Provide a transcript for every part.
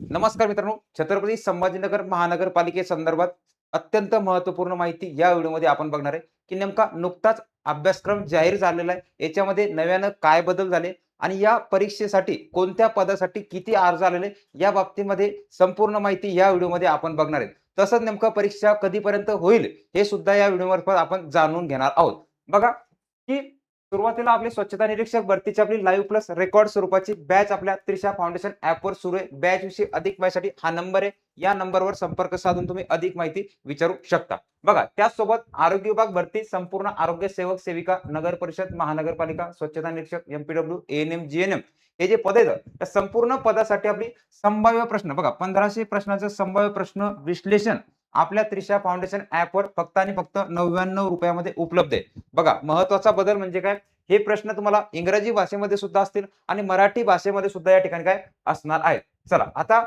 नमस्कार मित्रांनो, छत्रपती संभाजीनगर महानगरपालिकेसंदर्भात अत्यंत महत्त्वपूर्ण माहिती या व्हिडिओमध्ये आपण बघणार आहे, की नेमका नुकताच अभ्यासक्रम जाहीर झालेला आहे. याच्यामध्ये नव्यानं काय बदल झाले आणि या परीक्षेसाठी कोणत्या पदासाठी किती अर्ज आलेले या बाबतीमध्ये संपूर्ण माहिती या व्हिडिओमध्ये आपण बघणार आहे. तसंच नेमकं परीक्षा कधीपर्यंत होईल हे सुद्धा या व्हिडिओमार्फत आपण जाणून घेणार आहोत. बघा, की सुरुवातीला आपली स्वच्छता निरीक्षक भरतीची आपली लाईव्ह प्लस रेकॉर्ड स्वरूपाची बॅच आपल्या त्रिशा फाउंडेशन ॲपवर सुरू आहे. बॅच विषयी अधिक माहितीसाठी हा नंबर आहे. या नंबरवर संपर्क साधून तुम्ही अधिक माहिती विचारू शकता. बघा, त्याचसोबत आरोग्य विभाग भरती, संपूर्ण आरोग्य सेवक सेविका, नगर परिषद, महानगरपालिका, स्वच्छता निरीक्षक, एमपीडब्ल्यू, एएनएम, जीएनएम हे जे पद आहेत, त्या संपूर्ण पदासाठी आपली संभाव्य प्रश्न बघा 1500 प्रश्नाचं संभाव्य प्रश्न विश्लेषण आपल्या त्रिशा फाउंडेशन ॲपवर फक्त आणि फक्त ₹99 मध्ये उपलब्ध आहे. बघा, महत्त्वाचा बदल म्हणजे काय? हे प्रश्न तुम्हाला इंग्रजी भाषेमध्ये सुद्धा असतील आणि मराठी भाषेमध्ये सुद्धा या ठिकाणी काय असणार आहेत. चला, आता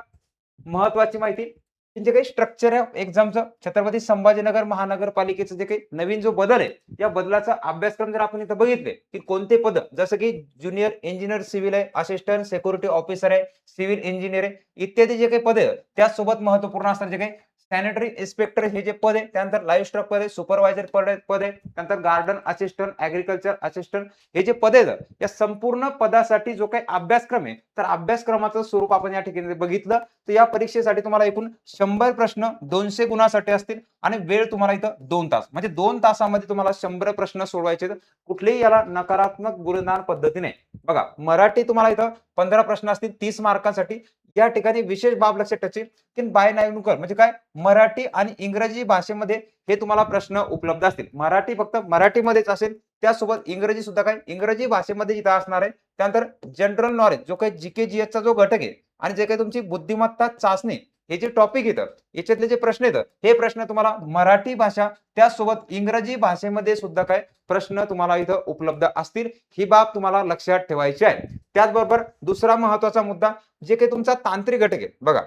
महत्त्वाची माहिती, जे काही स्ट्रक्चर आहे एक्झामचं छत्रपती संभाजीनगर महानगरपालिकेचं जे काही नवीन जो बदल आहे, या बदलाचा अभ्यासक्रम जर आपण इथं बघितले, की कोणते पद जसं की ज्युनियर इंजिनियर सिव्हिल आहे, असिस्टंट सिक्युरिटी ऑफिसर आहे, सिव्हिल इंजिनियर आहे, इत्यादी जे काही पद आहे, त्याचसोबत महत्त्वपूर्ण असणार जे काही सॅनिटरी इन्स्पेक्टर हे जे पद आहे, त्यानंतर लाईव्ह स्टॉक पद आहे, सुपरवायझर पद आहे, त्यानंतर गार्डन असिस्टंट, ॲग्रीकल्चर असिस्टंट हे जे पद आहेत, या संपूर्ण पदासाठी जो काही अभ्यासक्रम आहे, तर अभ्यासक्रमाचं स्वरूप आपण या ठिकाणी बघितलं, तर या परीक्षेसाठी तुम्हाला एकूण 100 प्रश्न 200 गुणासाठी असतील आणि वेळ तुम्हाला इथं 2 तास. म्हणजे 2 तासामध्ये तुम्हाला 100 प्रश्न सोडवायचे आहेत. कुठलेही याला नकारात्मक गुणदान पद्धतीने बघा, मराठी तुम्हाला इथं 15 प्रश्न असतील 30 मार्कांसाठी. या ठिकाणी विशेष बाब लक्षात ठेवायची, की बाय नायनुकर म्हणजे काय, मराठी आणि इंग्रजी भाषेमध्ये हे तुम्हाला प्रश्न उपलब्ध असतील. मराठी फक्त मराठीमध्येच असेल, त्यासोबत इंग्रजी सुद्धा काय इंग्रजी भाषेमध्ये इथं असणार आहे. त्यानंतर जनरल नॉलेज जो काही जीके जीएसचा जो घटक आहे आणि जे काही तुमची बुद्धिमत्ता चाचणी हे जे टॉपिक येतं, याच्यातले जे प्रश्न येतात, हे प्रश्न तुम्हाला मराठी भाषा त्याचसोबत इंग्रजी भाषेमध्ये सुद्धा काय प्रश्न तुम्हाला इथं उपलब्ध असतील. ही बाब तुम्हाला लक्षात ठेवायची आहे. त्याचबरोबर दुसरा महत्त्वाचा मुद्दा, जे काही तुमचा तांत्रिक घटक आहे बघा,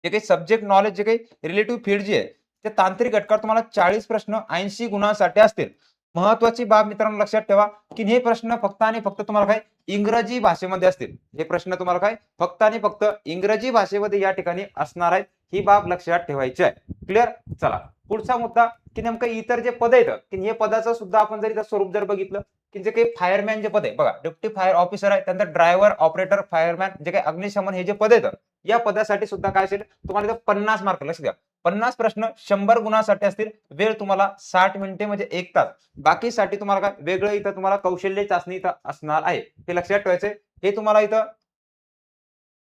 जे काही सब्जेक्ट नॉलेज जे काही रिलेटिव्ह फील्ड जी आहे, त्या तांत्रिक घटकावर तुम्हाला 40 प्रश्न 80 गुणांसाठी असतील. महत्त्वाची बाब मित्रांनो लक्षात ठेवा, की हे प्रश्न फक्त आणि फक्त तुम्हाला काय इंग्रजी भाषेमध्ये असतील. हे प्रश्न तुम्हाला काय फक्त आणि फक्त इंग्रजी भाषेमध्ये या ठिकाणी असणार आहेत. ही बाब लक्षात ठेवायची आहे. क्लिअर? चला, पुढचा मुद्दा, की नेमकं इतर जे पद आहेत, की हे पदाचं सुद्धा आपण जर इथं स्वरूप जर बघितलं, की जे काही फायरमॅन जे पद आहे बघा, डेप्युटी फायर ऑफिसर आहे, त्यानंतर ड्रायव्हर, ऑपरेटर, फायरमॅन जे काही अग्निशमन हे जे पद आहेत, या पदासाठी सुद्धा काय असेल तुम्हाला इथं 50 मार्क लक्ष द्या. 50 प्रश्न 100 गुणासाठी असतील. वेळ तुम्हाला 60 मिनिटे म्हणजे 1 तास. बाकीसाठी तुम्हाला काय वेगळं इथं तुम्हाला कौशल्य चाचणी इथं असणार आहे. हे लक्षात ठेवायचंय. हे तुम्हाला इथं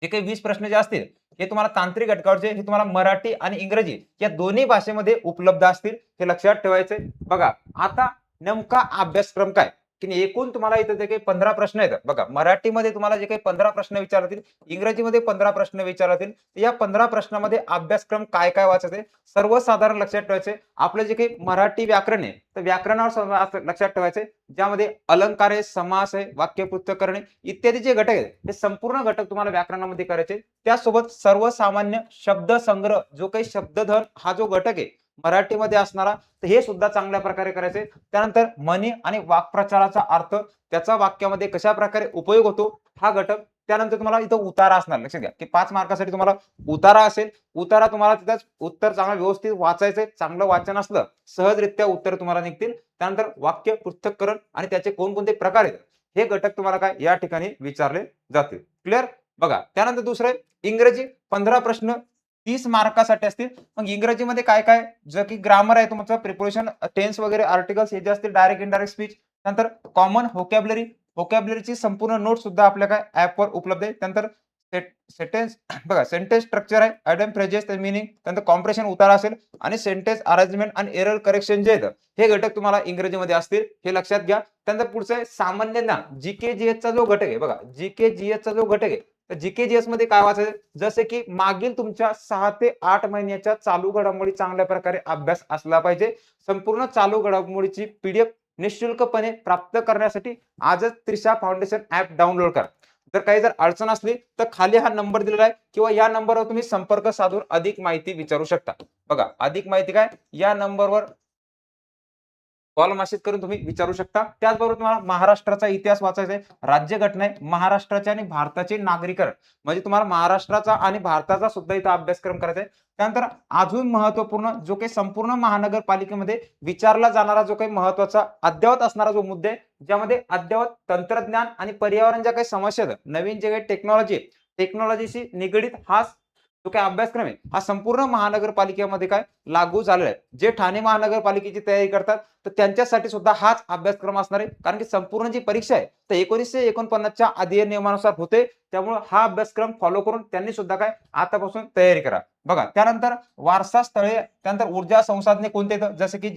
जे काही 20 प्रश्न जे असतील, हे तुम्हाला तांत्रिक घटकावरचे हे तुम्हाला मराठी आणि इंग्रजी या दोन्ही भाषेमध्ये उपलब्ध असतील. हे लक्षात ठेवायचंय. बघा, आता नेमका अभ्यासक्रम काय? की एकूण तुम्हाला इथं जे काही 15 प्रश्न आहेत. बघा, मराठीमध्ये तुम्हाला जे काही 15 प्रश्न विचारतील, इंग्रजीमध्ये 15 प्रश्न विचारतील. या 15 प्रश्नामध्ये अभ्यासक्रम काय-काय वाचायचे? सर्वसाधारण लक्षात ठेवायचे. आपलं जे काही मराठी व्याकरण आहे, तर व्याकरणावर लक्षात ठेवायचंय. ज्यामध्ये अलंकार आहे, समास आहे, वाक्यपृथक्करण आहे, इत्यादी जे घटक आहेत, हे संपूर्ण घटक तुम्हाला व्याकरणामध्ये करायचे. त्यासोबत सर्वसामान्य शब्दसंग्रह जो काही शब्दधन हा जो घटक आहे मराठीमध्ये असणारा, तर हे सुद्धा चांगल्या प्रकारे करायचे. त्यानंतर म्हणी आणि वाक्प्रचाराचा अर्थ, त्याचा वाक्यामध्ये कशा प्रकारे उपयोग होतो हा घटक. त्यानंतर तुम्हाला इथं उतारा असणार. लक्षात घ्या, की 5 मार्कासाठी तुम्हाला उतारा असेल. उतारा तुम्हाला तिथंच उत्तर चांगलं व्यवस्थित वाचायचंय. चांगलं वाचन असलं, सहजरित्या उत्तर तुम्हाला निघतील. त्यानंतर वाक्य पृथक्करण आणि त्याचे कोणकोणते प्रकार आहेत, हे घटक तुम्हाला काय या ठिकाणी विचारले जातील. क्लिअर? बघा, त्यानंतर दुसरं इंग्रजी 15 प्रश्न 30 मार्कासाठी असतील. मग इंग्रजीमध्ये काय-काय जर की ग्रामर आहे तुमचं, प्रिपोजिशन, टेन्स वगैरे आर्टिकल्स हे जे असतील, डायरेक्ट इनडायरेक्ट स्पीच, नंतर कॉमन व्होकॅब्युलरी, व्होकॅब्युलरीची संपूर्ण नोट सुद्धा आपल्या काय ॲपवर उपलब्ध आहे. त्यानंतर सेंटेन्स बघा, सेंटेन्स स्ट्रक्चर आहे, आयडम फ्रेजेस मीनिंग, त्यानंतर कॉम्प्रेशन उतारा असेल आणि सेंटेन्स अरेंजमेंट आणि एरर करेक्शन जे आहेत, हे घटक तुम्हाला इंग्रजीमध्ये असतील. हे लक्षात घ्या. त्यानंतर पुढचं आहे सामान्य ज्ञान, जीके जीएसचा जो घटक आहे बघा, जीके जीएसचा जो घटक आहे, तर जीके जीएस मध्ये काय वाचायचं, जसे की मागील तुमच्या 6 ते 8 महिन्याच्या चालू घडामोडी चांगल्या प्रकारे अभ्यास असला पाहिजे. संपूर्ण चालू घडामोडीची पीडीएफ निशुल्कपणे प्राप्त करण्यासाठी आजच त्रिशा फाउंडेशन ॲप डाउनलोड करा. जर अडचण असली तर खाली हा नंबर दिलेला आहे किंवा या नंबरवर तुम्ही संपर्क साधून अधिक माहिती विचारू शकता. बघा, अधिक माहिती काय या नंबरवर कॉल मेसेज करून तुम्ही विचारू शकता. त्याचबरोबर तुम्हाला महाराष्ट्राचा इतिहास वाचायचा आहे, राज्यघटना आहे, महाराष्ट्राचे आणि भारताचे नागरीकरण म्हणजे तुम्हाला महाराष्ट्राचा आणि भारताचा सुद्धा इथं अभ्यासक्रम करायचा आहे. त्यानंतर अजून महत्त्वपूर्ण जो काही संपूर्ण महानगरपालिकेमध्ये विचारला जाणारा जो काही महत्त्वाचा अद्ययावत असणारा जो मुद्दा आहे, ज्यामध्ये अद्ययावत तंत्रज्ञान आणि पर्यावरण ज्या काही समस्या आहेत, नवीन जे काही टेक्नॉलॉजी आहे, टेक्नॉलॉजीशी निगडीत हा जो काही अभ्यासक्रम आहे, हा संपूर्ण महानगरपालिकेमध्ये काय लागू झालेला आहे. जे ठाणे महानगरपालिकेची तयारी करतात, तर त्यांच्यासाठी सुद्धा हाच अभ्यासक्रम असणार आहे. कारण की संपूर्ण जी परीक्षा आहे, तर 1949च्या अधिनियमानुसार होते. त्यामुळे हा अभ्यासक्रम फॉलो करून त्यांनी सुद्धा काय आतापासून तयारी करा. बघा त्यानंतर वारसा स्थळे, त्यानंतर ऊर्जा संसाधने कोणते येतं, जसं की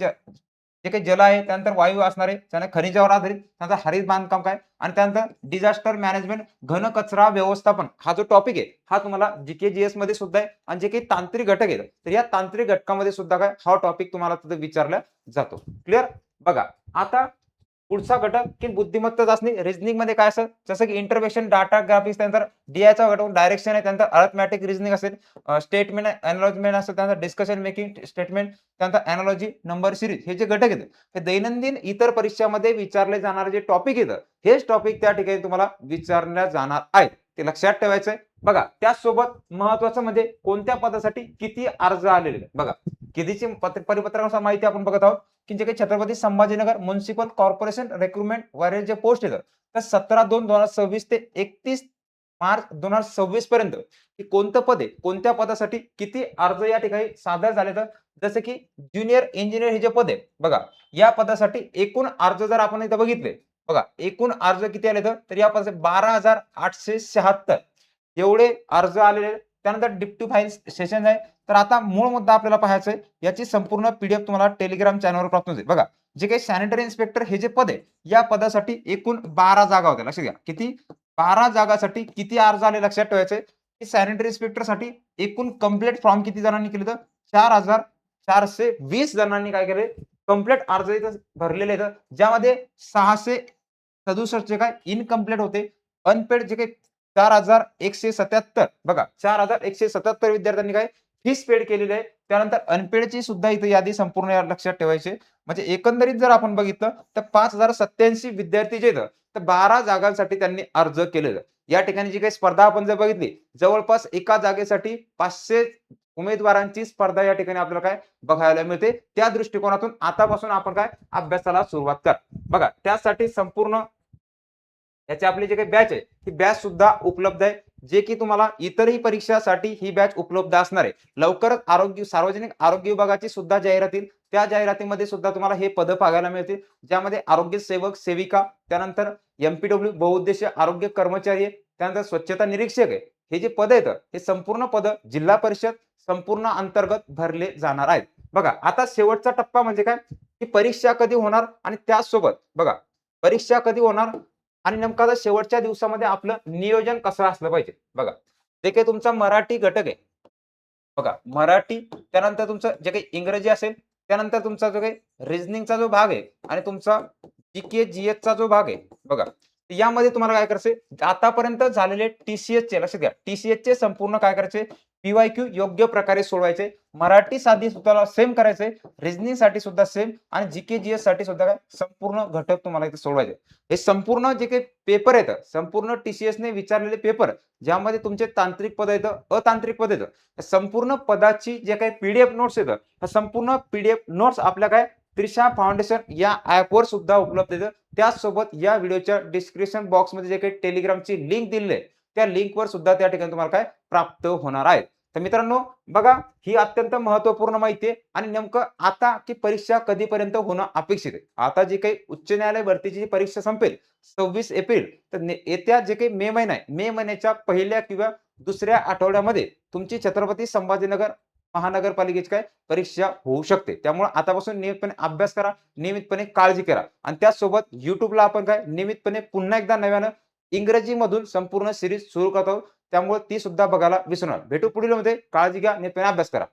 जे काही जल आहे, त्यानंतर वायू असणार आहे, त्यानंतर खनिजावर आधारित, त्यानंतर हरित बांधकाम काय आणि त्यानंतर डिझास्टर मॅनेजमेंट, घन कचरा व्यवस्थापन हा जो टॉपिक आहे, हा तुम्हाला जीके जीएस मध्ये सुद्धा आहे. आणि जे काही तांत्रिक घटक आहेत, तर या तांत्रिक घटकामध्ये सुद्धा काय हा टॉपिक तुम्हाला तिथे विचारला जातो. क्लिअर? बघा आता पुढचा घटक की बुद्धिमत्ता चाचणी रिझनिंग मध्ये काय असेल, जसं की इंटरव्हेन्शन, डाटा ग्राफिक्स, त्यानंतर डीआयचा घटक डायरेक्शन आहे, त्यानंतर अरिथमॅटिक रिझनिंग असेल, स्टेटमेंट अनालॉजमेंट असेल, त्यानंतर डिस्कशन मेकिंग स्टेटमेंट, त्यानंतर अनालॉजी, नंबर सिरीज हे जे घटक आहेत, हे दैनंदिन इतर परीक्षामध्ये विचारले जाणारे जे टॉपिक आहेत, हेच टॉपिक त्या ठिकाणी तुम्हाला विचारल्या जाणार आहेत. ते लक्षात ठेवायचंय. बघा त्याचसोबत महत्वाचं म्हणजे कोणत्या पदासाठी किती अर्ज आलेले बघा, कितीची परिपत्रकानुसार माहिती आपण बघत आहोत की जे काही Chhatrapati Sambhajinagar municipal corporation recruitment वरील जे पोस्ट येतं, तर 17/2/2026 ते 31 मार्च 2026 पर्यंत की कोणतं पद आहे, कोणत्या पदासाठी किती अर्ज या ठिकाणी सादर झाले. तर जसं की ज्युनियर इंजिनियर हे जे पद आहे बघा, या पदासाठी एकूण अर्ज जर आपण इथं बघितले, बघा एकूण अर्ज किती आले तर या पदासाठी 12,876 एवढे अर्ज आलेले आहेत. त्यानंतर डिप्टी फाईल सेशन आहे. तर आता मूळ मुद्दा आपल्याला पाहायचा आहे. याची संपूर्ण पीडीएफ तुम्हाला टेलिग्राम चॅनलवर प्राप्त होईल. बघा, जे काही सॅनिटरी इन्स्पेक्टर हे जे पद आहे, या पदासाठी एकूण 12 जागा होत्या. लक्षात घ्या. किती? 12 जागासाठी किती अर्ज आले लक्षात ठेवायचे की सॅनिटरी इन्स्पेक्टरसाठी एकूण कंप्लीट फॉर्म किती जणांनी केले तर 4,420 जणांनी काय केले? कंप्लीट अर्ज इथं भरलेले आहेत. ज्यामध्ये 667 जे काय इनकम्प्लीट होते. अनपेड जे काही 4,177 बघा 4,177 विद्यार्थ्यांनी काय फीस पेड केलेली आहे. त्यानंतर अनपेडची सुद्धा इथे यादी संपूर्ण लक्षात ठेवायची. म्हणजे एकंदरीत जर आपण बघितलं तर 5,087 विद्यार्थी जे आहेत, तर 12 जागांसाठी त्यांनी अर्ज केलेला. या ठिकाणी जी काही स्पर्धा आपण जर बघितली, जवळपास एका जागेसाठी 500 उमेदवारांची स्पर्धा या ठिकाणी आपल्याला काय बघायला मिळते. त्या दृष्टिकोनातून आतापासून आपण काय अभ्यासाला सुरुवात कर. बघा त्यासाठी संपूर्ण याचे आपले जे काही बॅच आहे, ही बॅच सुद्धा उपलब्ध आहे. जे की तुम्हाला इतरही परीक्षासाठी ही बॅच उपलब्ध असणार आहे. लवकरच सार्वजनिक आरोग्य विभागाची सुद्धा जाहिरात येईल. त्या जाहिरातीमध्ये सुद्धा तुम्हाला हे पद पाहायला मिळतील. ज्यामध्ये आरोग्य सेवक, सेविका, त्यानंतर एमपीडब्ल्यू बहुउद्देशीय आरोग्य कर्मचारी आहे, त्यानंतर स्वच्छता निरीक्षक आहे. हे जे पद आहेत, हे संपूर्ण पद जिल्हा परिषद संपूर्ण अंतर्गत भरले जाणार आहेत. बघा आता शेवटचा टप्पा म्हणजे काय, ही परीक्षा कधी होणार आणि त्याचसोबत बघा परीक्षा कधी होणार आणि नेमका आता शेवटच्या दिवसामध्ये आपलं नियोजन कसं असलं पाहिजे. बघा जे काही तुमचा मराठी घटक आहे, बघा मराठी, त्यानंतर तुमचं जे काही इंग्रजी असेल, त्यानंतर तुमचा जो काही रिझनिंगचा जो भाग आहे आणि तुमचा जीके जीएसचा जो भाग आहे बघा, यामध्ये तुम्हाला काय करायचंय आतापर्यंत झालेले टीसीएसचे लक्षात घ्या, टीसीएसचे संपूर्ण काय करायचे पीवायक्यू योग्य प्रकारे सोडवायचे. मराठी साठी सुद्धा सेम करायचंय, रिझनिंग साठी सुद्धा सेम आणि जीके जीएस साठी सुद्धा काय संपूर्ण घटक तुम्हाला इथे सोडवायचे. हे संपूर्ण जे काही पेपर आहेत, संपूर्ण टीसीएस ने विचारलेले पेपर, ज्यामध्ये तुमचे तांत्रिक पद येतं, अतांत्रिक पद येतं, संपूर्ण पदाची जे काही पीडीएफ नोट्स येतं, ह्या संपूर्ण पीडीएफ नोट्स आपल्या काय त्रिशा फाउंडेशन या ऍपवर सुद्धा उपलब्ध येतं. त्याचसोबत या व्हिडिओच्या डिस्क्रिप्शन बॉक्समध्ये जे काही टेलिग्रामची लिंक दिलेली आहे, त्या लिंकवर सुद्धा त्या ठिकाणी तुम्हाला काय प्राप्त होणार आहे. तर मित्रांनो बघा, ही अत्यंत महत्त्वपूर्ण माहिती आहे आणि नेमकं आता की परीक्षा कधीपर्यंत होणं अपेक्षित आहे. आता जी काही उच्च न्यायालय भरतीची परीक्षा संपेल 26 एप्रिल, तर येत्या जे काही मे महिना आहे, मे महिन्याच्या पहिल्या किंवा दुसऱ्या आठवड्यामध्ये तुमची छत्रपती संभाजीनगर महानगरपालिकेची काय परीक्षा होऊ शकते. त्यामुळे आतापासून नियमितपणे अभ्यास करा, नियमितपणे काळजी करा आणि त्याचसोबत YouTubeला आपण काय नियमितपणे पुन्हा एकदा नव्यानं इंग्रजीमधून संपूर्ण सीरीज सुरू करत आहोत. त्यामुळे ती सुद्धा बघायला विसरू नका. भेटू पुढील मध्ये. काळजी घ्या, नियमितपणे अभ्यास करा.